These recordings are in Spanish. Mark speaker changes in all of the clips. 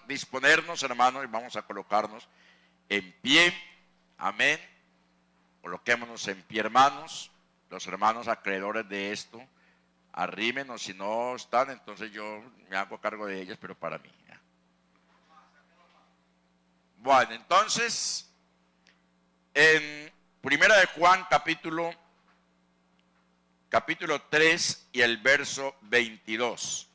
Speaker 1: disponernos, hermanos, y vamos a colocarnos en pie. Amén. Coloquémonos en pie, hermanos. Los hermanos acreedores de esto, arrímenos. Si no están, entonces yo me hago cargo de ellas, pero para mí. Bueno, entonces, en Primera de Juan, capítulo 3 y el verso 22.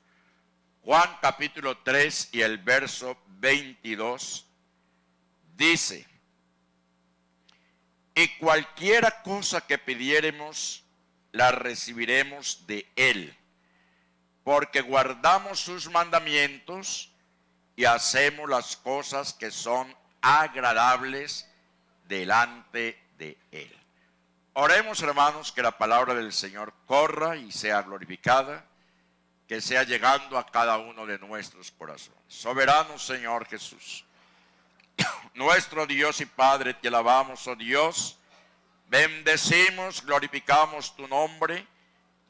Speaker 1: Juan capítulo 3 y el verso 22 dice: y cualquiera cosa que pidiéremos, la recibiremos de Él, porque guardamos sus mandamientos y hacemos las cosas que son agradables delante de Él. Oremos, hermanos, que la palabra del Señor corra y sea glorificada, que sea llegando a cada uno de nuestros corazones. Soberano Señor Jesús, nuestro Dios y Padre, te alabamos, oh Dios, bendecimos, glorificamos tu nombre.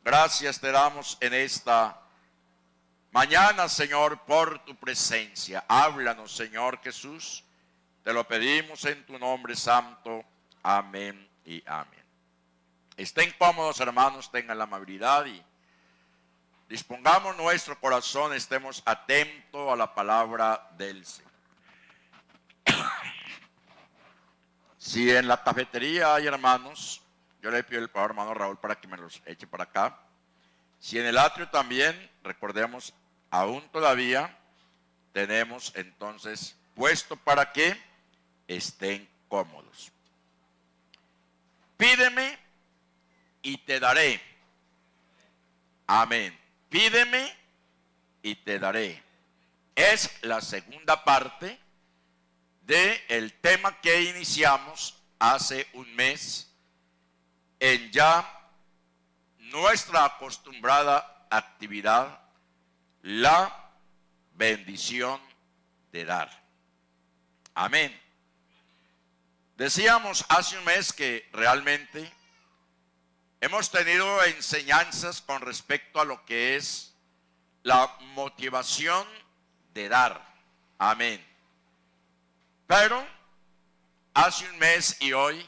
Speaker 1: Gracias te damos en esta mañana, Señor, por tu presencia. Háblanos, Señor Jesús, te lo pedimos en tu nombre santo. Amén y amén. Estén cómodos, hermanos, tengan la amabilidad y dispongamos nuestro corazón, estemos atentos a la palabra del Señor. Si en la cafetería hay hermanos, yo le pido el favor, hermano Raúl, para que me los eche para acá. Si en el atrio también, recordemos, aún todavía tenemos entonces puesto para que estén cómodos. Pídeme y te daré. Amén. Pídeme y te daré. Es la segunda parte del tema que iniciamos hace un mes en ya nuestra acostumbrada actividad, la bendición de dar. Amén. Decíamos hace un mes que realmente hemos tenido enseñanzas con respecto a lo que es la motivación de dar. Amén. Pero hace un mes y hoy,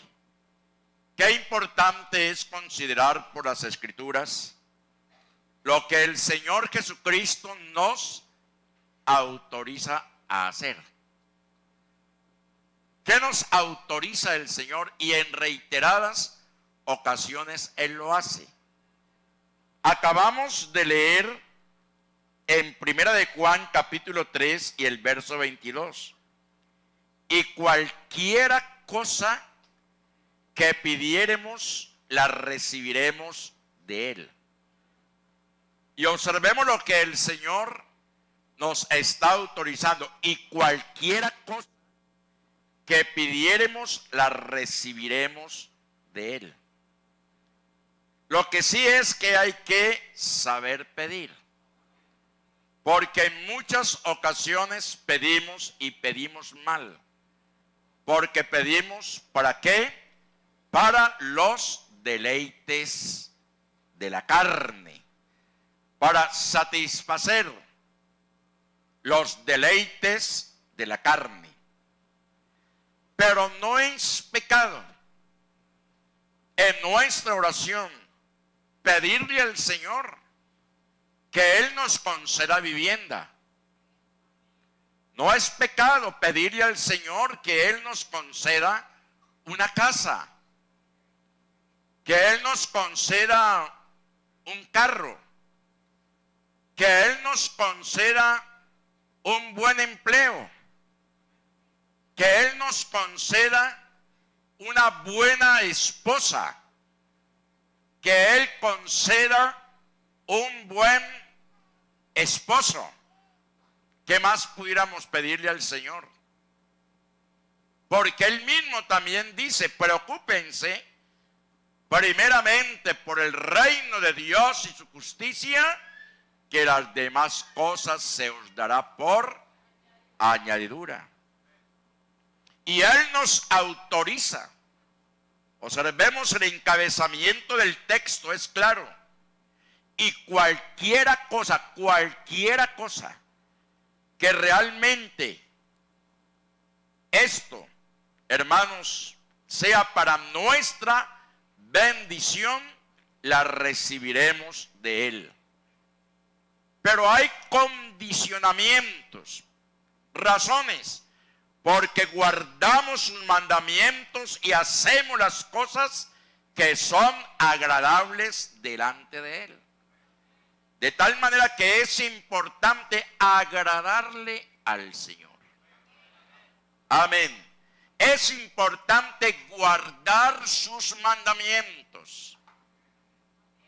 Speaker 1: qué importante es considerar por las Escrituras lo que el Señor Jesucristo nos autoriza a hacer. ¿Qué nos autoriza el Señor? Y en reiteradas ocasiones Él lo hace. Acabamos de leer en Primera de Juan capítulo 3 y el verso 22. Y cualquiera cosa que pidiéremos, la recibiremos de Él. Y observemos lo que el Señor nos está autorizando. Y cualquiera cosa que pidiéremos, la recibiremos de Él. Lo que sí es que hay que saber pedir. Porque en muchas ocasiones pedimos y pedimos mal. Porque pedimos, ¿para qué? Para los deleites de la carne. Para satisfacer los deleites de la carne. Pero no es pecado en nuestra oración pedirle al Señor que Él nos conceda vivienda. No es pecado pedirle al Señor que Él nos conceda una casa, que Él nos conceda un carro, que Él nos conceda un buen empleo, que Él nos conceda una buena esposa, que Él conceda un buen esposo. ¿Qué más pudiéramos pedirle al Señor? Porque Él mismo también dice, preocúpense primeramente por el reino de Dios y su justicia, que las demás cosas se os dará por añadidura. Y Él nos autoriza. Observemos el encabezamiento del texto, es claro. Y cualquiera cosa que realmente esto, hermanos, sea para nuestra bendición, la recibiremos de Él. Pero hay condicionamientos, razones, porque guardamos sus mandamientos y hacemos las cosas que son agradables delante de Él. De tal manera que es importante agradarle al Señor. Amén. Es importante guardar sus mandamientos.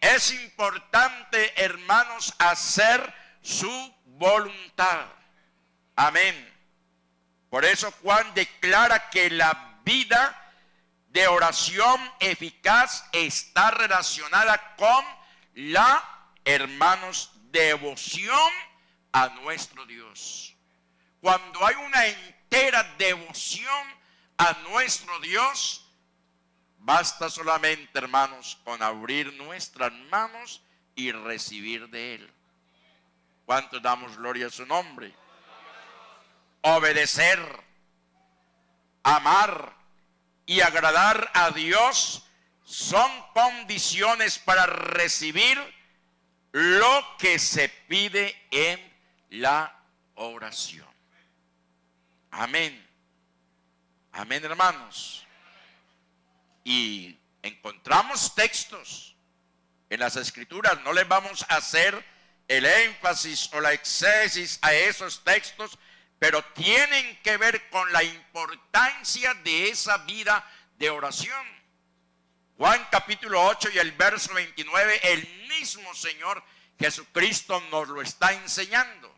Speaker 1: Es importante, hermanos, hacer su voluntad. Amén. Por eso Juan declara que la vida de oración eficaz está relacionada con la, hermanos, devoción a nuestro Dios. Cuando hay una entera devoción a nuestro Dios, basta solamente, hermanos, con abrir nuestras manos y recibir de Él. ¿Cuántos damos gloria a su nombre? Obedecer, amar y agradar a Dios son condiciones para recibir lo que se pide en la oración. Amén. Amén, hermanos. Y encontramos textos en las Escrituras. No les vamos a hacer el énfasis o la exégesis a esos textos, pero tienen que ver con la importancia de esa vida de oración. Juan capítulo 8 y el verso 29, el mismo Señor Jesucristo nos lo está enseñando.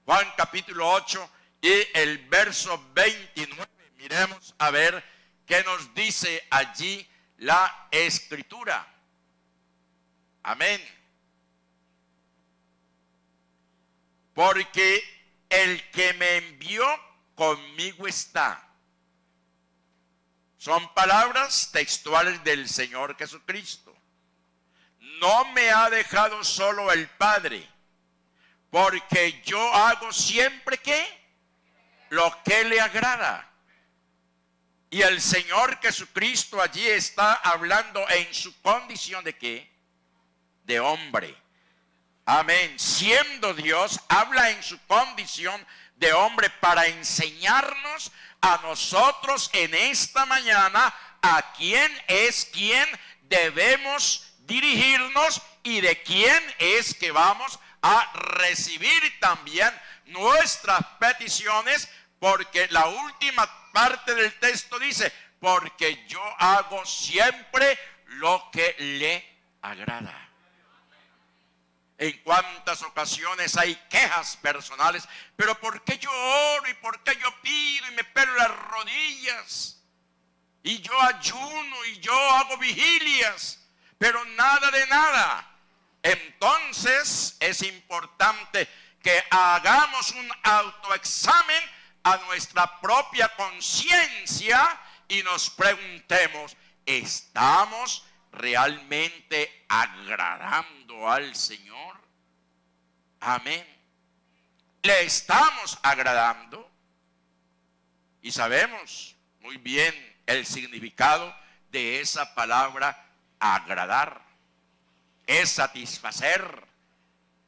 Speaker 1: Juan capítulo 8 y el verso 29. Miremos a ver qué nos dice allí la Escritura. Amén. Porque el que me envió conmigo está. Son palabras textuales del Señor Jesucristo. No me ha dejado solo el Padre, porque yo hago siempre ¿qué? Lo que le agrada. Y el Señor Jesucristo allí está hablando en su condición de ¿qué? De hombre. Amén. Siendo Dios, habla en su condición de hombre para enseñarnos a nosotros en esta mañana a quién es quien debemos dirigirnos y de quién es que vamos a recibir también nuestras peticiones, porque la última parte del texto dice, porque yo hago siempre lo que le agrada. En cuántas ocasiones hay quejas personales, pero ¿por qué yo oro y por qué yo pido y me pelo las rodillas? Y yo ayuno y yo hago vigilias, pero nada de nada. Entonces es importante que hagamos un autoexamen a nuestra propia conciencia y nos preguntemos, ¿estamos realmente agradando al Señor? Amén. ¿Le estamos agradando? Y sabemos muy bien el significado de esa palabra agradar. Es satisfacer.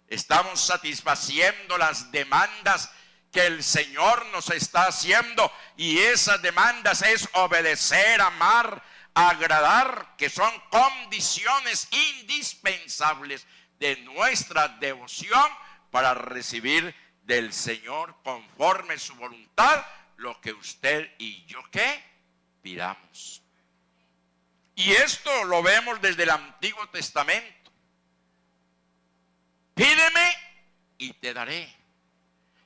Speaker 1: Estamos satisfaciendo las demandas que el Señor nos está haciendo, y esas demandas es obedecer, amar, agradar, que son condiciones indispensables de nuestra devoción para recibir del Señor conforme su voluntad lo que usted y yo ¿qué? Pidamos. Y esto lo vemos desde el Antiguo Testamento. Pídeme y te daré.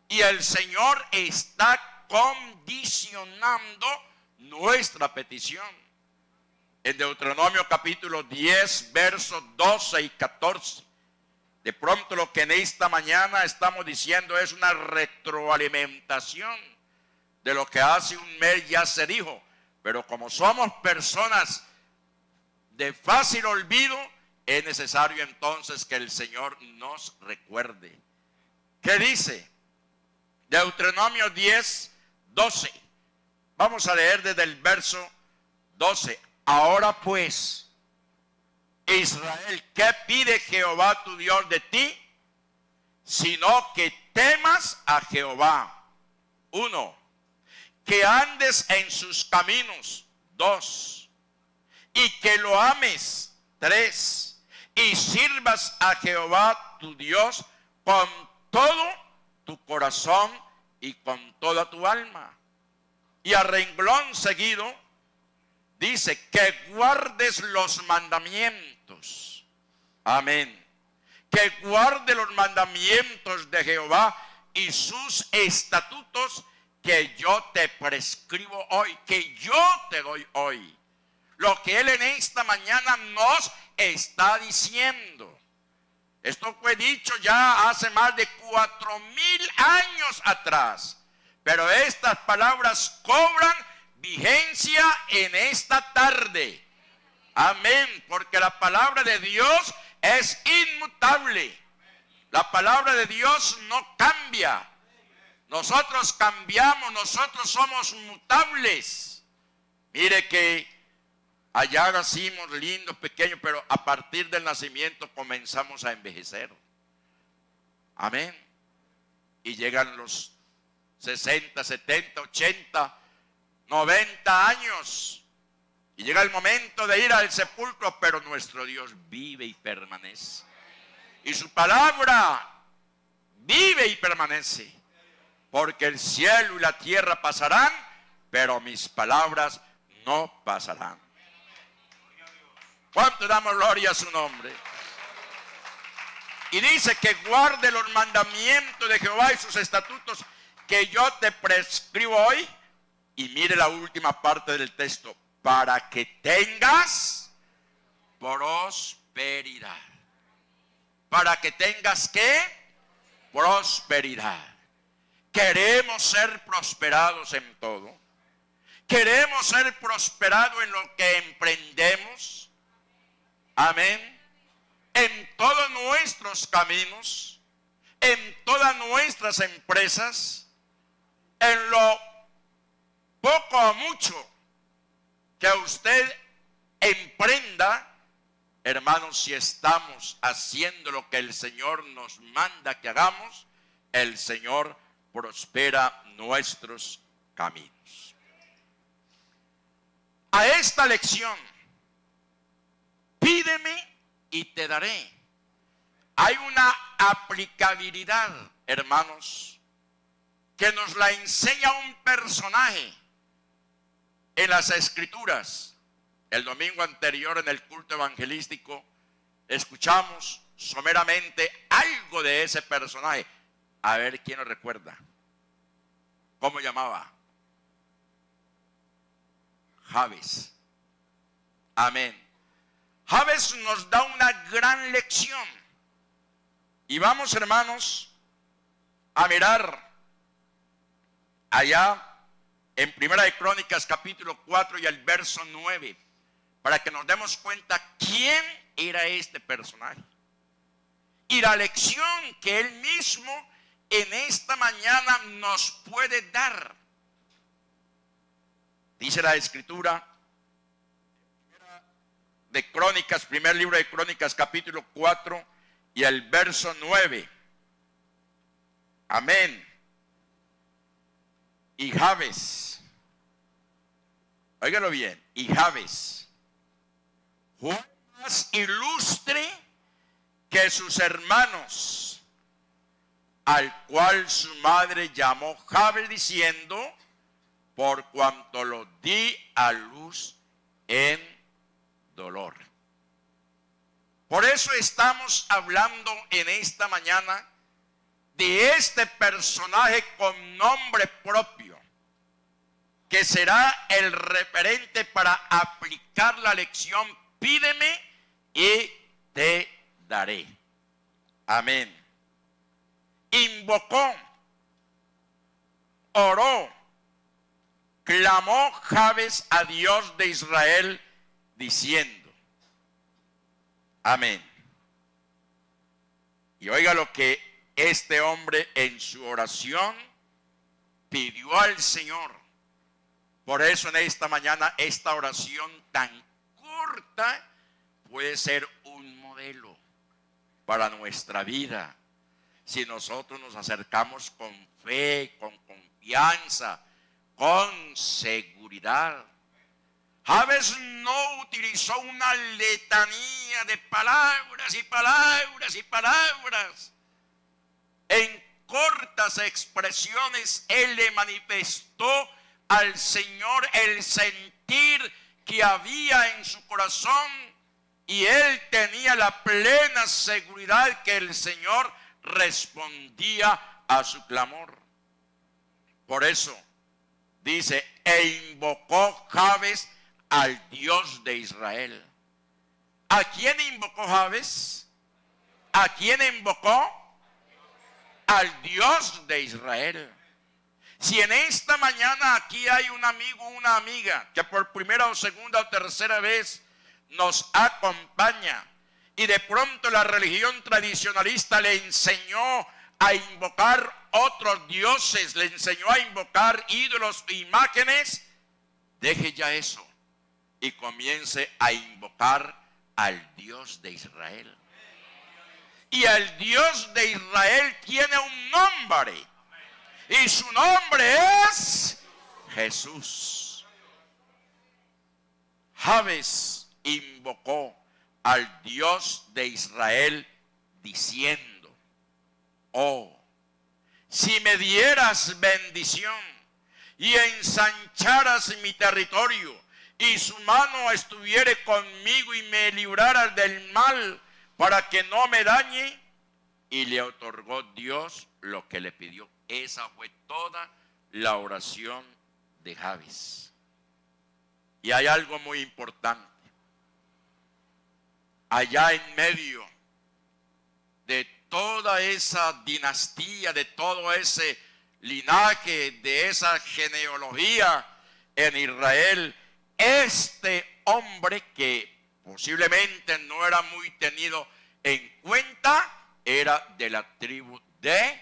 Speaker 1: Y el Señor está condicionando nuestra petición. En Deuteronomio capítulo 10, versos 12 y 14. De pronto lo que en esta mañana estamos diciendo es una retroalimentación de lo que hace un mes ya se dijo. Pero como somos personas de fácil olvido, es necesario entonces que el Señor nos recuerde. ¿Qué dice? Deuteronomio 10, 12. Vamos a leer desde el verso 12. Ahora pues, Israel, ¿qué pide Jehová tu Dios de ti? Sino que temas a Jehová. 1. Que andes en sus caminos. 2. Y que lo ames. 3. Y sirvas a Jehová tu Dios con todo tu corazón y con toda tu alma. Y a renglón seguido dice que guardes los mandamientos. Amén. Que guarde los mandamientos de Jehová y sus estatutos que yo te prescribo hoy, que yo te doy hoy. Lo que Él en esta mañana nos está diciendo. Esto fue dicho ya hace más de 4,000 años atrás. Pero estas palabras cobran vigencia en esta tarde. Amén. Porque la palabra de Dios es inmutable. La palabra de Dios no cambia. Nosotros cambiamos, nosotros somos mutables. Mire que allá nacimos lindos, pequeños, pero a partir del nacimiento comenzamos a envejecer. Amén. Y llegan los 60, 70, 80, 90 años. Y llega el momento de ir al sepulcro, pero nuestro Dios vive y permanece. Y su palabra vive y permanece. Porque el cielo y la tierra pasarán, pero mis palabras no pasarán. ¿Cuánto damos gloria a su nombre? Y dice que guarde los mandamientos de Jehová y sus estatutos que yo te prescribo hoy. Y mire la última parte del texto. Para que tengas prosperidad. Para que tengas ¿qué? Prosperidad. Queremos ser prosperados en todo. Queremos ser prosperados en lo que emprendemos. Amén. En todos nuestros caminos, en todas nuestras empresas, en lo poco o mucho que usted emprenda, hermanos, si estamos haciendo lo que el Señor nos manda que hagamos, el Señor prospera nuestros caminos. A esta lección, pídeme y te daré. Hay una aplicabilidad, hermanos, que nos la enseña un personaje en las Escrituras. El domingo anterior en el culto evangelístico escuchamos someramente algo de ese personaje. A ver quién lo recuerda. ¿Cómo llamaba? Jabes. Amén. Jabes nos da una gran lección. Y vamos, hermanos, a mirar allá en Primera de Crónicas capítulo 4 y el verso 9, para que nos demos cuenta quién era este personaje. Y la lección que él mismo en esta mañana nos puede dar. Dice la Escritura de Crónicas, primer libro de Crónicas, capítulo 4 y el verso 9. Amén. Y Jabes, óigalo bien, y Jabes fue más ilustre que sus hermanos, al cual su madre llamó Jabes, diciendo: por cuanto lo di a luz en dolor. Por eso estamos hablando en esta mañana de este personaje con nombre propio, que será el referente para aplicar la lección: pídeme y te daré. Amén. Invocó, oró, clamó Jabes a Dios de Israel diciendo: amén. Y oiga lo que este hombre en su oración pidió al Señor. Por eso en esta mañana esta oración tan corta puede ser un modelo para nuestra vida. Si nosotros nos acercamos con fe, con confianza, con seguridad. Jabes no utilizó una letanía de palabras y palabras y palabras. En cortas expresiones, él le manifestó al Señor el sentir que había en su corazón, y él tenía la plena seguridad que el Señor respondía a su clamor. Por eso dice, e invocó Jabes al Dios de Israel. ¿A quién invocó Jabes? ¿A quién invocó? Al Dios de Israel. Si en esta mañana aquí hay un amigo o una amiga que por primera o segunda o tercera vez nos acompaña, y de pronto la religión tradicionalista le enseñó a invocar otros dioses, le enseñó a invocar ídolos e imágenes, deje ya eso y comience a invocar al Dios de Israel. Y el Dios de Israel tiene un nombre, y su nombre es Jesús. Jabes invocó al Dios de Israel diciendo, oh, si me dieras bendición y ensancharas mi territorio, y su mano estuviere conmigo y me libraras del mal para que no me dañe. Y le otorgó Dios lo que le pidió. Esa fue toda la oración de Jabes. Y hay algo muy importante. Allá en medio de toda esa dinastía, de todo ese linaje, de esa genealogía en Israel, este hombre que posiblemente no era muy tenido en cuenta, era de la tribu de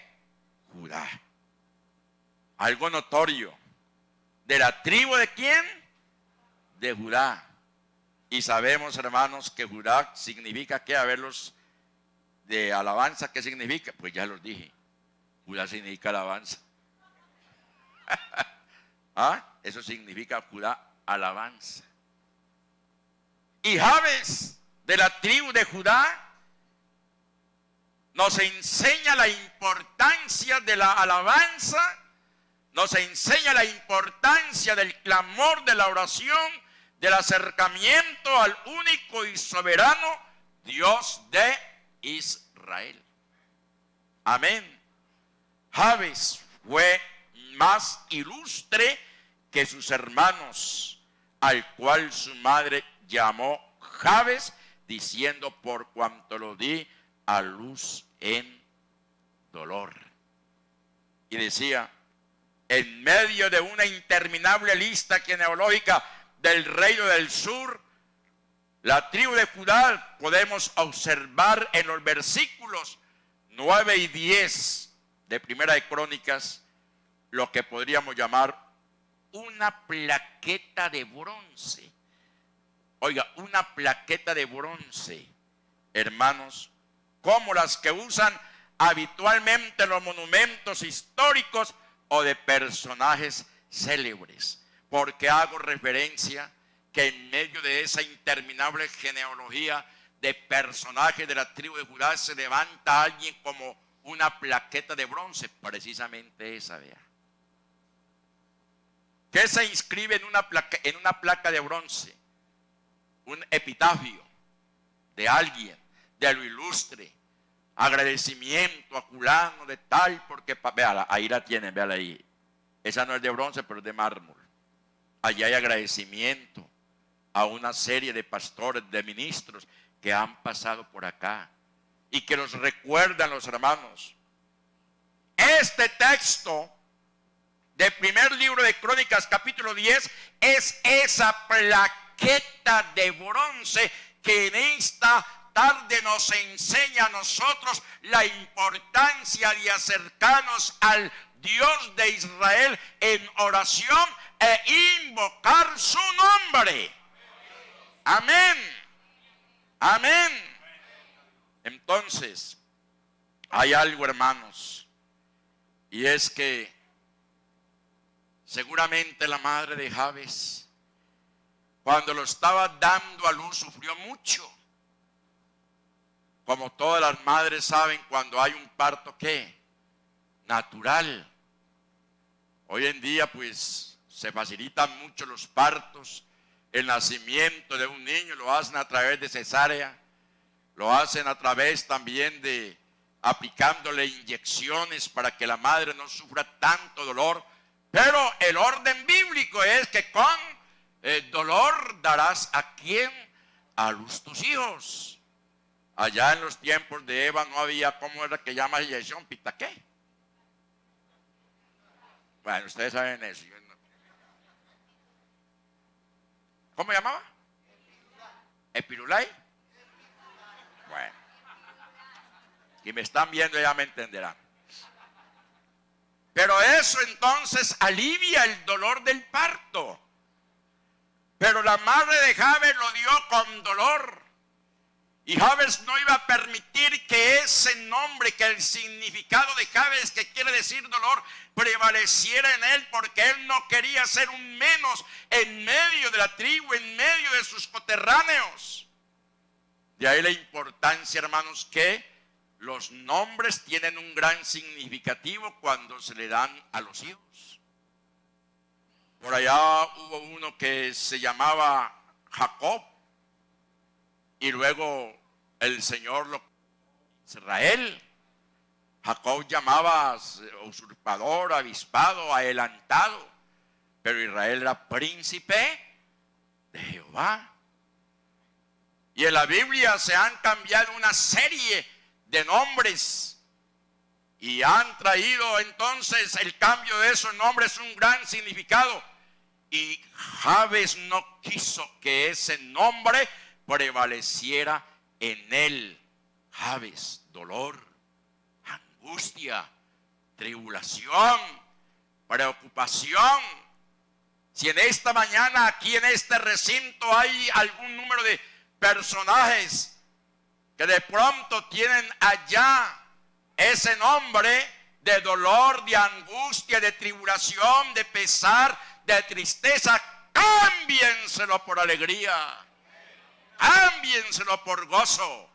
Speaker 1: Judá. Algo notorio. ¿De la tribu de quién? De Judá. Y sabemos, hermanos, que Judá significa que haberlos de alabanza. ¿Qué significa? Pues ya los dije. Judá significa alabanza. ¿Ah? Eso significa Judá, alabanza. Y Jabes, de la tribu de Judá, nos enseña la importancia de la alabanza, nos enseña la importancia del clamor, de la oración, del acercamiento al único y soberano Dios de Israel. Amén. Jabes fue más ilustre que sus hermanos, al cual su madre llamó Jabes, diciendo, por cuanto lo di a luz en dolor. Y decía, en medio de una interminable lista genealógica del reino del sur, la tribu de Judá, podemos observar en los versículos 9 y 10 de Primera de Crónicas lo que podríamos llamar una plaqueta de bronce. Oiga, una plaqueta de bronce, hermanos, como las que usan habitualmente los monumentos históricos o de personajes célebres. Porque hago referencia que en medio de esa interminable genealogía de personajes de la tribu de Judá se levanta alguien como una plaqueta de bronce, precisamente esa, vea. ¿Qué se inscribe en una placa de bronce? Un epitafio de alguien, de lo ilustre, agradecimiento a fulano de tal, porque, véala, ahí la tienen, véala ahí. Esa no es de bronce, pero es de mármol. Allí hay agradecimiento a una serie de pastores, de ministros que han pasado por acá y que los recuerdan los hermanos. Este texto del primer libro de Crónicas, capítulo 10, es esa plaqueta de bronce que en esta tarde nos enseña a nosotros la importancia de acercarnos al Dios de Israel en oración e invocar su nombre. Amén. Amén. Entonces, hay algo, hermanos, y es que seguramente la madre de Jabes, cuando lo estaba dando a luz, sufrió mucho. Como todas las madres saben, cuando hay un parto, ¿qué? Natural. Hoy en día, pues, se facilitan mucho los partos. El nacimiento de un niño lo hacen a través de cesárea. Lo hacen a través también de aplicándole inyecciones para que la madre no sufra tanto dolor. Pero el orden bíblico es que con dolor darás ¿a quién? A luz tus hijos. Allá en los tiempos de Eva no había, ¿cómo era que llama inyección? ¿Pitaqué? Bueno, ustedes saben eso. ¿Cómo llamaba? ¿Epirulay? Bueno. Y me están viendo, ya me entenderán. Pero eso entonces alivia el dolor del parto. Pero la madre de Jabes lo dio con dolor. Y Jabes no iba a permitir que ese nombre, que el significado de Jabes, que quiere decir dolor, prevaleciera en él, porque él no quería ser un menos en medio de la tribu, en medio de sus coterráneos. De ahí la importancia, hermanos, que los nombres tienen un gran significativo cuando se le dan a los hijos. Por allá hubo uno que se llamaba Jacob, y luego el Señor lo Israel. Jacob llamaba usurpador, avispado, adelantado, pero Israel era príncipe de Jehová. Y en la Biblia se han cambiado una serie de nombres y han traído entonces el cambio de esos nombres un gran significado. Y Jabes no quiso que ese nombre prevaleciera en él. Jabes, dolor, angustia, tribulación, preocupación. Si en esta mañana aquí en este recinto hay algún número de personajes que de pronto tienen allá ese nombre de dolor, de angustia, de tribulación, de pesar, de tristeza, cámbienselo por alegría. Cámbienselo por gozo.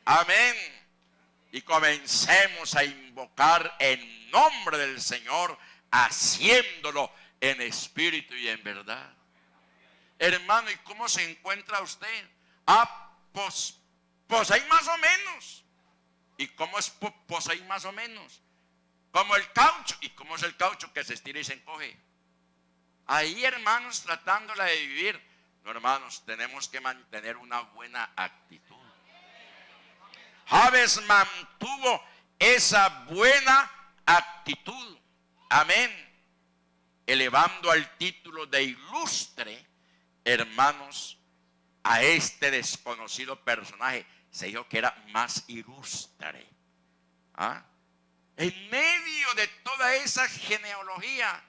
Speaker 1: Amén. Y comencemos a invocar el nombre del Señor, haciéndolo en espíritu y en verdad. Hermano, ¿y cómo se encuentra usted? Pues ahí más o menos. ¿Y cómo es pues ahí más o menos? Como el caucho. ¿Y cómo es el caucho? Que se estira y se encoge. Ahí, hermanos, tratándola de vivir. No, hermanos, tenemos que mantener una buena actitud. Jabes mantuvo esa buena actitud. Amén. Elevando al título de ilustre, hermanos, a este desconocido personaje. Se dijo que era más ilustre. En medio de toda esa genealogía,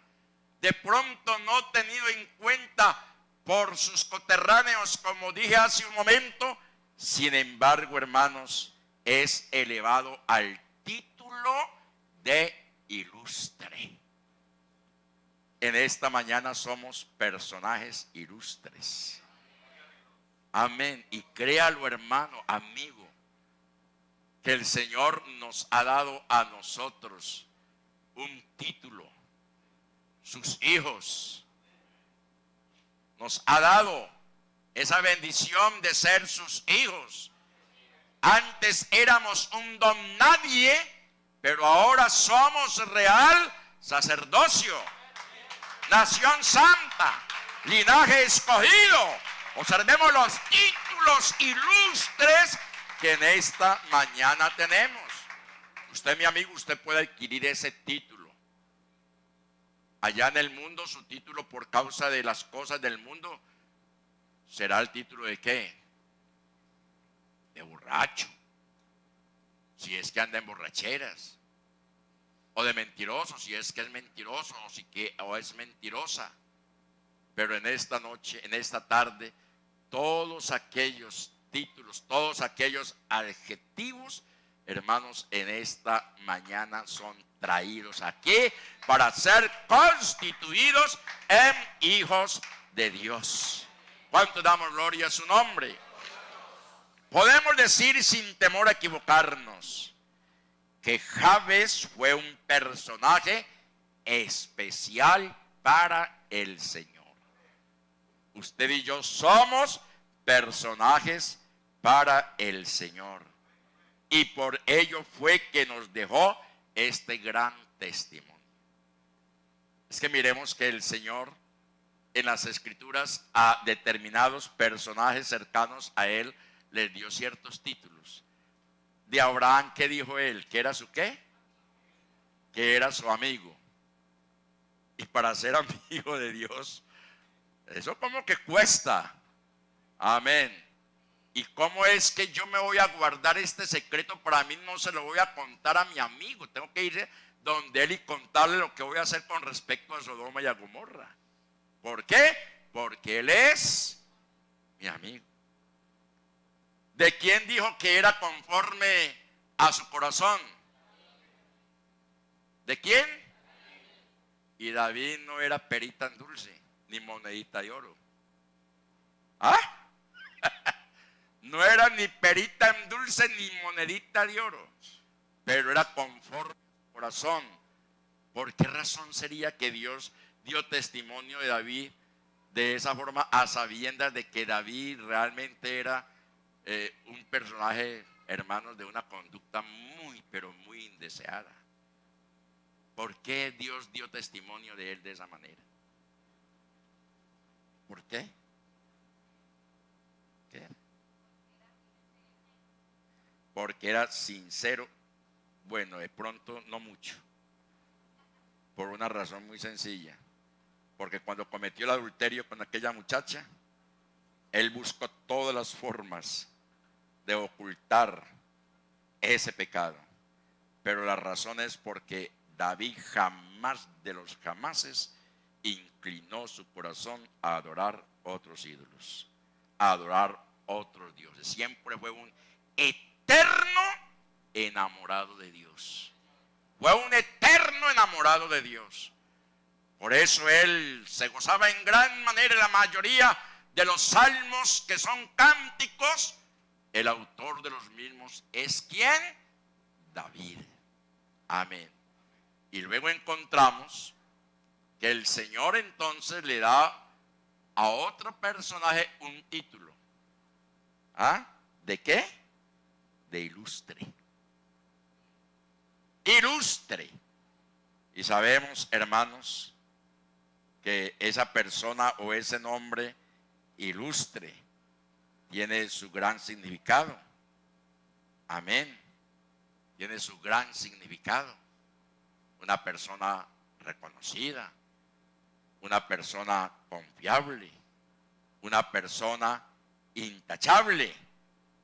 Speaker 1: de pronto no tenido en cuenta por sus coterráneos, como dije hace un momento, sin embargo, hermanos, es elevado al título de ilustre. En esta mañana somos personajes ilustres. Amén. Y créalo, hermano, amigo, que el Señor nos ha dado a nosotros un título. Sus hijos. Nos ha dado esa bendición de ser sus hijos. Antes éramos un don nadie, pero ahora somos real sacerdocio, nación santa, linaje escogido. Observemos los títulos ilustres que en esta mañana tenemos. Usted, mi amigo, usted puede adquirir ese título. Allá en el mundo, su título por causa de las cosas del mundo será el título de ¿qué? De borracho. Si es que anda en borracheras. o de mentiroso, si es que es mentiroso o es mentirosa. Pero en esta noche, en esta tarde, todos aquellos títulos, todos aquellos adjetivos, hermanos, en esta mañana son traídos aquí para ser constituidos en hijos de Dios. ¿Cuánto damos gloria a su nombre? Podemos decir sin temor a equivocarnos que Jabes fue un personaje especial para el Señor. Usted y yo somos personajes para el Señor. Y por ello fue que nos dejó este gran testimonio. Es que miremos que el Señor en las Escrituras a determinados personajes cercanos a Él les dio ciertos títulos. De Abraham, ¿qué dijo Él? ¿Que era su qué? Que era su amigo. Y para ser amigo de Dios, eso como que cuesta. Amén. ¿Y cómo es que yo me voy a guardar este secreto? Para mí no se lo voy a contar a mi amigo. Tengo que ir donde él y contarle lo que voy a hacer con respecto a Sodoma y a Gomorra. ¿Por qué? Porque él es mi amigo. ¿De quién dijo que era conforme a su corazón? ¿De quién? Y David no era perita en dulce, ni monedita de oro. ¿Ah? No era ni perita en dulce ni monedita de oro, pero era conforme al corazón. ¿Por qué razón sería que Dios dio testimonio de David de esa forma, a sabiendas de que David realmente era un personaje, hermanos, de una conducta muy, pero muy indeseada? ¿Por qué Dios dio testimonio de él de esa manera? ¿Por qué? ¿Qué? Porque era sincero. Bueno, de pronto no mucho, por una razón muy sencilla. Porque cuando cometió el adulterio con aquella muchacha, él buscó todas las formas de ocultar ese pecado. Pero la razón es porque David jamás de los jamases inclinó su corazón a adorar otros ídolos, a adorar otros dioses. Siempre fue un eterno enamorado de Dios. Fue un eterno enamorado de Dios. Por eso él se gozaba en gran manera. La mayoría de los salmos que son cánticos, el autor de los mismos es ¿quién? David. Amén. Y luego encontramos que el Señor entonces le da a otro personaje un título. ¿Ah? ¿De qué? De ilustre. Ilustre. Y sabemos, hermanos, que esa persona o ese nombre ilustre tiene su gran significado. Amén. Tiene su gran significado. Una persona reconocida, una persona confiable, una persona intachable.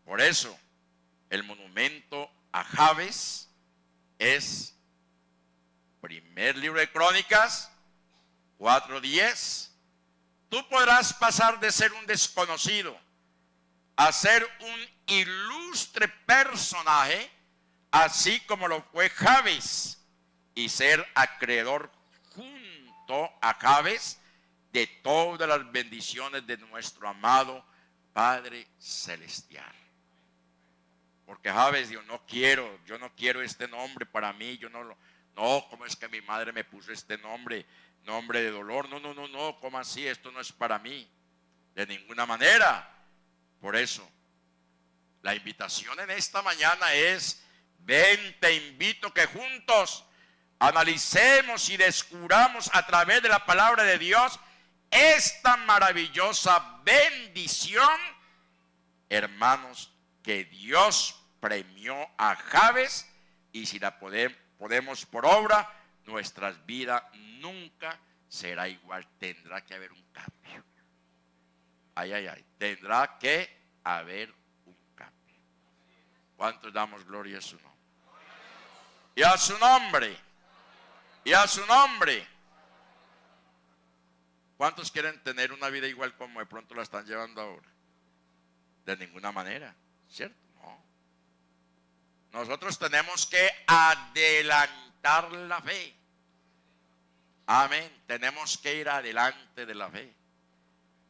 Speaker 1: Por eso, el monumento a Jabes es primer libro de Crónicas 4:10. Tú podrás pasar de ser un desconocido a ser un ilustre personaje, así como lo fue Jabes, y ser acreedor junto a Jabes de todas las bendiciones de nuestro amado Padre Celestial. Porque Jabes dijo, yo no quiero este nombre para mí, ¿cómo es que mi madre me puso este nombre de dolor? No, ¿cómo así? Esto no es para mí, de ninguna manera. Por eso, la invitación en esta mañana es, ven, te invito que juntos analicemos y descubramos a través de la palabra de Dios esta maravillosa bendición, hermanos, que Dios premió a Jabes, y si la podemos por obra, nuestras vidas nunca será igual. Tendrá que haber un cambio. Tendrá que haber un cambio. ¿Cuántos damos gloria a su nombre? Y a su nombre. y a su nombre. ¿Cuántos quieren tener una vida igual como de pronto la están llevando ahora? De ninguna manera, ¿cierto? No. Nosotros tenemos que adelantar la fe. Amén. Tenemos que ir adelante de la fe,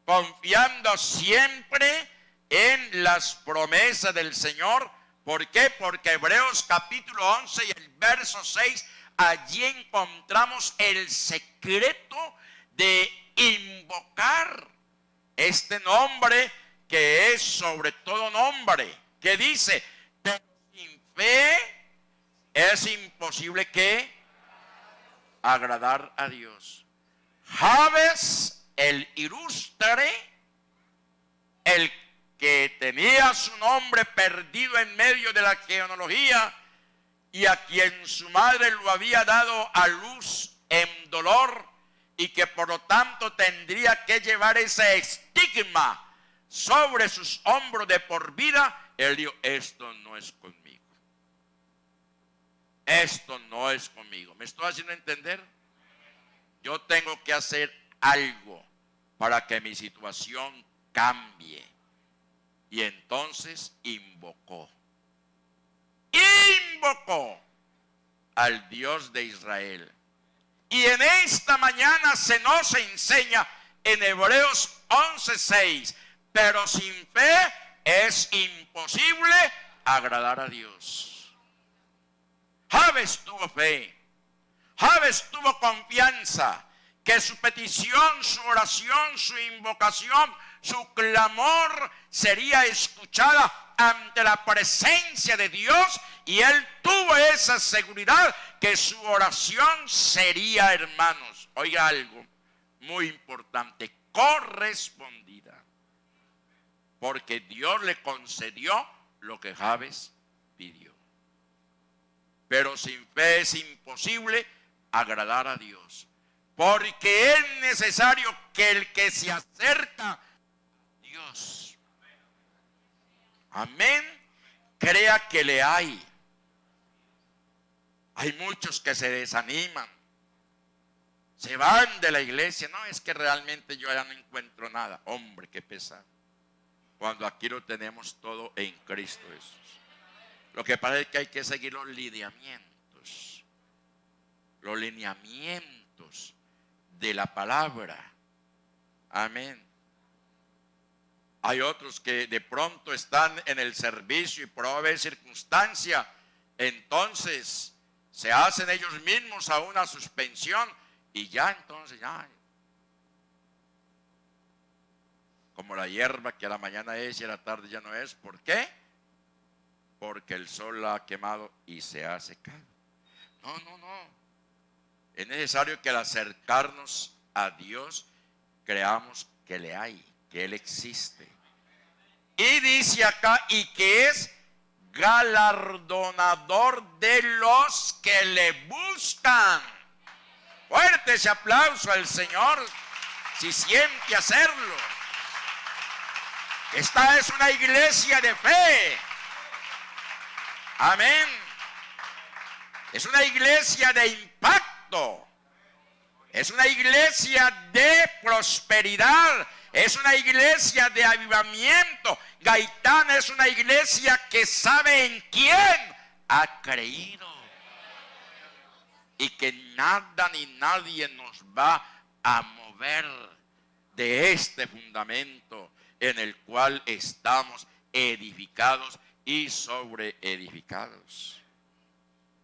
Speaker 1: confiando siempre en las promesas del Señor. ¿Por qué? Porque Hebreos capítulo 11 y el verso 6, allí encontramos el secreto de invocar este nombre que es sobre todo nombre, que dice, pero sin fe es imposible que agradar a Dios. Javes, el ilustre, el que tenía su nombre perdido en medio de la genealogía y a quien su madre lo había dado a luz en dolor y que por lo tanto tendría que llevar ese estigma sobre sus hombros de por vida, él dijo, esto no es conmigo. Esto no es conmigo. ¿Me estoy haciendo entender? Yo tengo que hacer algo para que mi situación cambie. Y entonces invocó al Dios de Israel. Y en esta mañana se nos enseña en Hebreos 11:6, pero sin fe es imposible agradar a Dios. Javes tuvo fe, Javes tuvo confianza que su petición, su oración, su invocación, su clamor sería escuchada ante la presencia de Dios, y él tuvo esa seguridad que su oración sería, hermanos, oiga algo muy importante, correspondida, porque Dios le concedió lo que Javes pidió. Pero sin fe es imposible agradar a Dios, porque es necesario que el que se acerca a Dios, amén, crea que le hay. Hay muchos que se desaniman, se van de la iglesia. No, es que realmente yo ya no encuentro nada. Hombre, qué pesado, cuando aquí lo tenemos todo en Cristo Jesús. Lo que pasa es que hay que seguir los lineamientos de la palabra. Amén. Hay otros que de pronto están en el servicio y por haber circunstancia, entonces se hacen ellos mismos a una suspensión y ya entonces ya, como la hierba que a la mañana es y a la tarde ya no es. ¿Por qué? Porque el sol la ha quemado y se ha secado. No. Es necesario que al acercarnos a Dios creamos que le hay, que Él existe. Y dice acá, y que es galardonador de los que le buscan. Fuerte ese aplauso al Señor si siente hacerlo. Esta es una iglesia de fe. Amén. Es una iglesia de impacto. Es una iglesia de prosperidad. Es una iglesia de avivamiento. Gaitán es una iglesia que sabe en quién ha creído. Y que nada ni nadie nos va a mover de este fundamento en el cual estamos edificados y sobreedificados.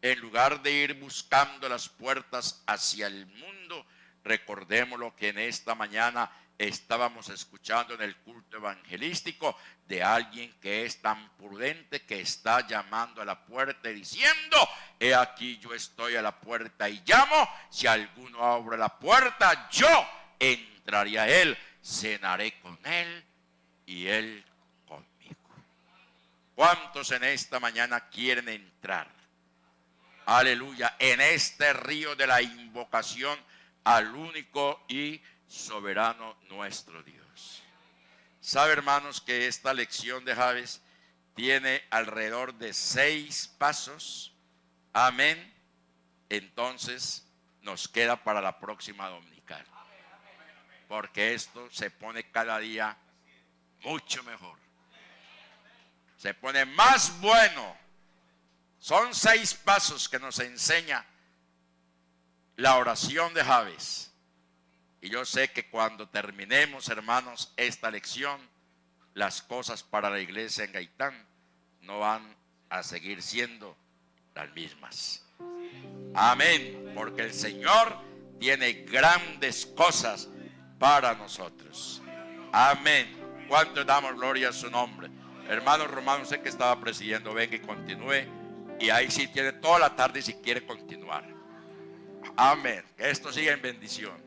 Speaker 1: En lugar de ir buscando las puertas hacia el mundo, recordemos lo que en esta mañana estábamos escuchando en el culto evangelístico de alguien que es tan prudente que está llamando a la puerta y diciendo: he aquí yo estoy a la puerta y llamo, si alguno abre la puerta, yo entraré a él, cenaré con él y él conmigo. ¿Cuántos en esta mañana quieren entrar? Aleluya, en este río de la invocación al único y soberano nuestro Dios. Sabe, hermanos, que esta lección de Javes tiene alrededor de 6 pasos. Amén. Entonces nos queda para la próxima dominical. Porque esto se pone cada día mucho mejor. Se pone más bueno. Son 6 pasos que nos enseña la oración de Jabes. Y yo sé que cuando terminemos, hermanos, esta lección, las cosas para la iglesia en Gaitán no van a seguir siendo las mismas. Amén. Porque el Señor tiene grandes cosas para nosotros. Amén. ¿Cuánto damos gloria a su nombre? Hermano Romano, usted que estaba presidiendo, venga y continúe. Y ahí sí tiene toda la tarde si quiere continuar. Amén. Que esto siga en bendición.